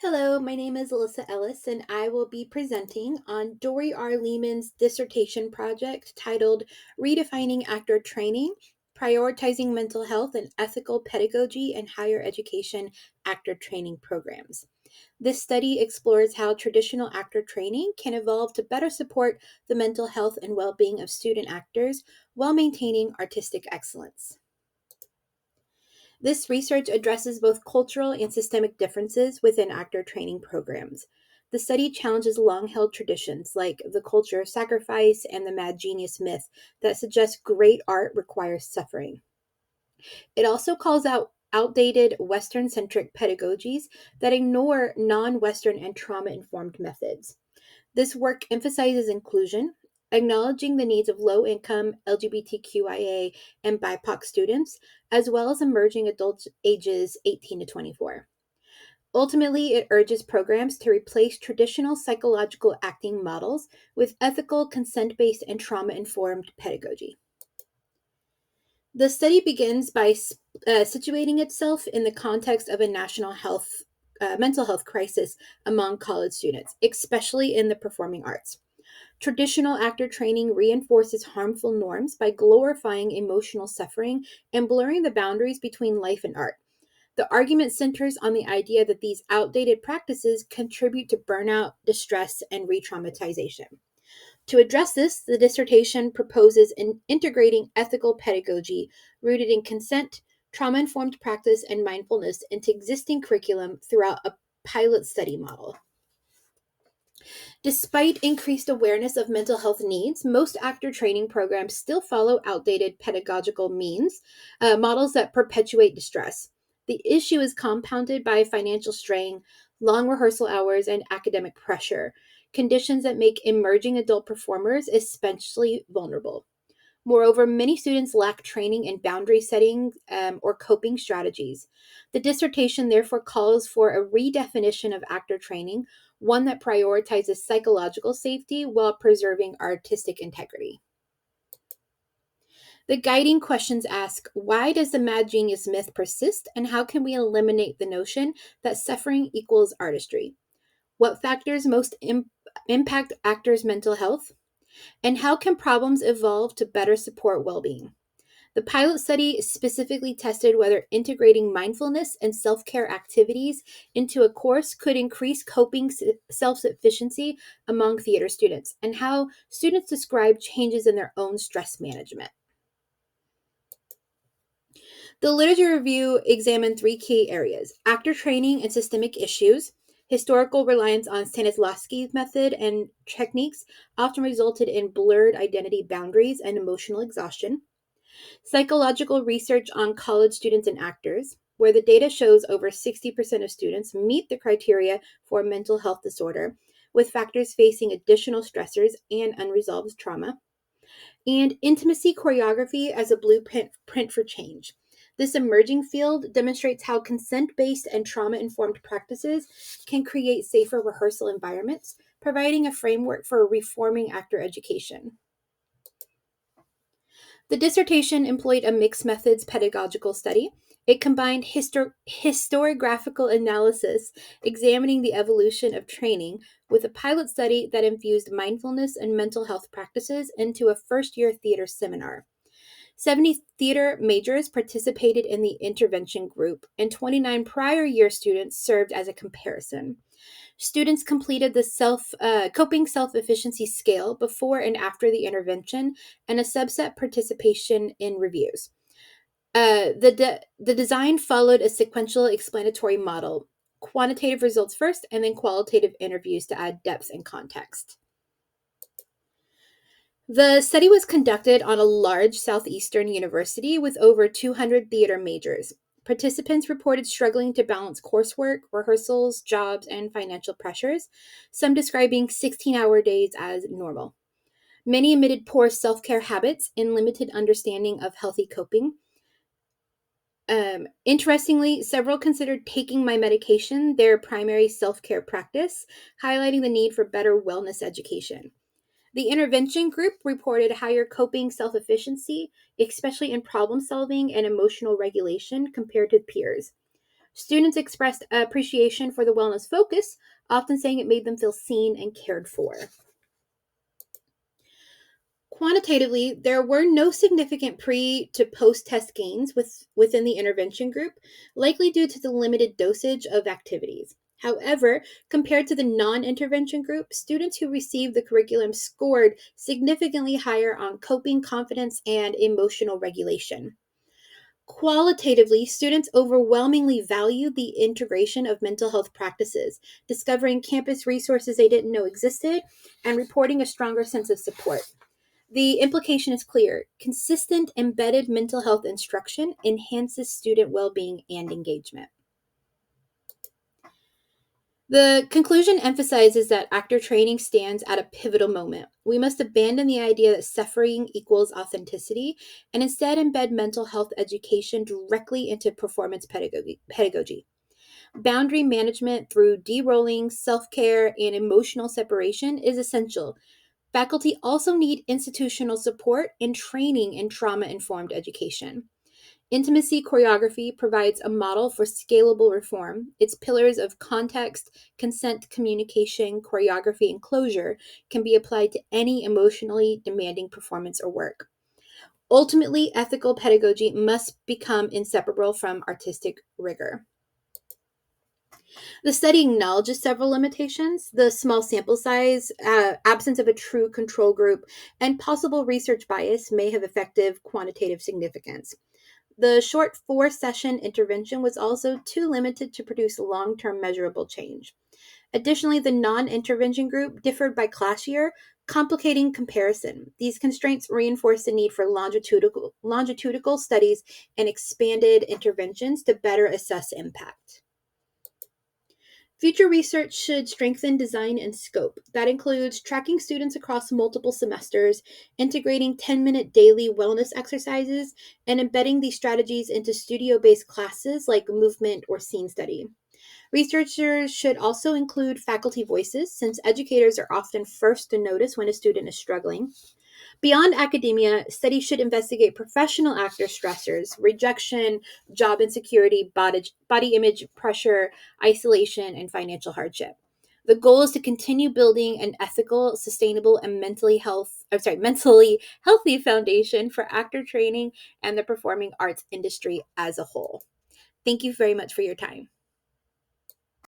Hello, my name is Alyssa Ellis, and I will be presenting on Dory R. Lehman's dissertation project titled Redefining Actor Training, Prioritizing Mental Health and Ethical Pedagogy in Higher Education Actor Training Programs. This study explores how traditional actor training can evolve to better support the mental health and well being of student actors while maintaining artistic excellence. This research addresses both cultural and systemic differences within actor training programs. The study challenges long held traditions like the culture of sacrifice and the mad genius myth that suggest great art requires suffering. It also calls out outdated Western centric pedagogies that ignore non Western and trauma informed methods. This work emphasizes inclusion, acknowledging the needs of low income LGBTQIA and BIPOC students, as well as emerging adults ages 18 to 24. Ultimately, it urges programs to replace traditional psychological acting models with ethical, consent based, and trauma informed pedagogy. The study begins by situating itself in the context of a national mental health crisis among college students, especially in the performing arts. Traditional actor training reinforces harmful norms by glorifying emotional suffering and blurring the boundaries between life and art. The argument centers on the idea that these outdated practices contribute to burnout, distress, and re traumatization. To address this, the dissertation proposes integrating ethical pedagogy rooted in consent, trauma informed practice, and mindfulness into existing curriculum throughout a pilot study model. Despite increased awareness of mental health needs, most actor training programs still follow outdated pedagogical models that perpetuate distress. The issue is compounded by financial strain, long rehearsal hours, and academic pressure, conditions that make emerging adult performers especially vulnerable. Moreover, many students lack training in boundary setting or coping strategies. The dissertation therefore calls for a redefinition of actor training, one that prioritizes psychological safety while preserving artistic integrity. The guiding questions ask, why does the mad genius myth persist, and how can we eliminate the notion that suffering equals artistry? What factors impact actors' mental health? And how can problems evolve to better support well being? The pilot study specifically tested whether integrating mindfulness and self care activities into a course could increase coping self sufficiency among theater students, and how students describe changes in their own stress management. The literature review examined three key areas: actor training and systemic issues. Historical reliance on Stanislavski's method and techniques often resulted in blurred identity boundaries and emotional exhaustion. Psychological research on college students and actors, where the data shows over 60% of students meet the criteria for a mental health disorder, with factors facing additional stressors and unresolved trauma. And intimacy choreography as a blueprint for change. This emerging field demonstrates how consent based and trauma informed practices can create safer rehearsal environments, providing a framework for reforming actor education. The dissertation employed a mixed methods pedagogical study. It combined historiographical analysis, examining the evolution of training, with a pilot study that infused mindfulness and mental health practices into a first year theater seminar. 70 theater majors participated in the intervention group, and 29 prior year students served as a comparison. Students completed the coping self efficiency scale before and after the intervention, and a subset participation in reviews. The design followed a sequential explanatory model: quantitative results first, and then qualitative interviews to add depth and context. The study was conducted on a large southeastern university with over 200 theater majors. Participants reported struggling to balance coursework, rehearsals, jobs, and financial pressures, some describing 16-hour days as normal. Many admitted poor self care habits and limited understanding of healthy coping. Interestingly, several considered taking my medication their primary self care practice, highlighting the need for better wellness education. The intervention group reported higher coping self efficiency, especially in problem solving and emotional regulation compared to peers. Students expressed appreciation for the wellness focus, often saying it made them feel seen and cared for. Quantitatively, there were no significant pre to post test gains within the intervention group, likely due to the limited dosage of activities. However, compared to the non intervention group, students who received the curriculum scored significantly higher on coping, confidence, and emotional regulation. Qualitatively, students overwhelmingly valued the integration of mental health practices, discovering campus resources they didn't know existed, and reporting a stronger sense of support. The implication is clear. Consistent embedded mental health instruction enhances student well being and engagement. The conclusion emphasizes that actor training stands at a pivotal moment. We must abandon the idea that suffering equals authenticity and instead embed mental health education directly into performance pedagogy. Boundary management through de-rolling, self-care, and emotional separation is essential. Faculty also need institutional support and training in trauma informed education. Intimacy choreography provides a model for scalable reform. Its pillars of context, consent, communication, choreography, and closure can be applied to any emotionally demanding performance or work. Ultimately, ethical pedagogy must become inseparable from artistic rigor. The study acknowledges several limitations: the small sample size, absence of a true control group, and possible research bias may have effective quantitative significance. The short 4 session intervention was also too limited to produce long term measurable change. Additionally, the non intervention group differed by class year, complicating comparison. These constraints reinforce the need for longitudinal studies and expanded interventions to better assess impact. Future research should strengthen design and scope. That includes tracking students across multiple semesters, integrating 10-minute daily wellness exercises, and embedding these strategies into studio based classes like movement or scene study. Researchers should also include faculty voices, since educators are often first to notice when a student is struggling. Beyond academia, studies should investigate professional actor stressors, rejection, job insecurity, body image pressure, isolation, and financial hardship. The goal is to continue building an ethical, sustainable, and mentally healthy foundation for actor training and the performing arts industry as a whole. Thank you very much for your time.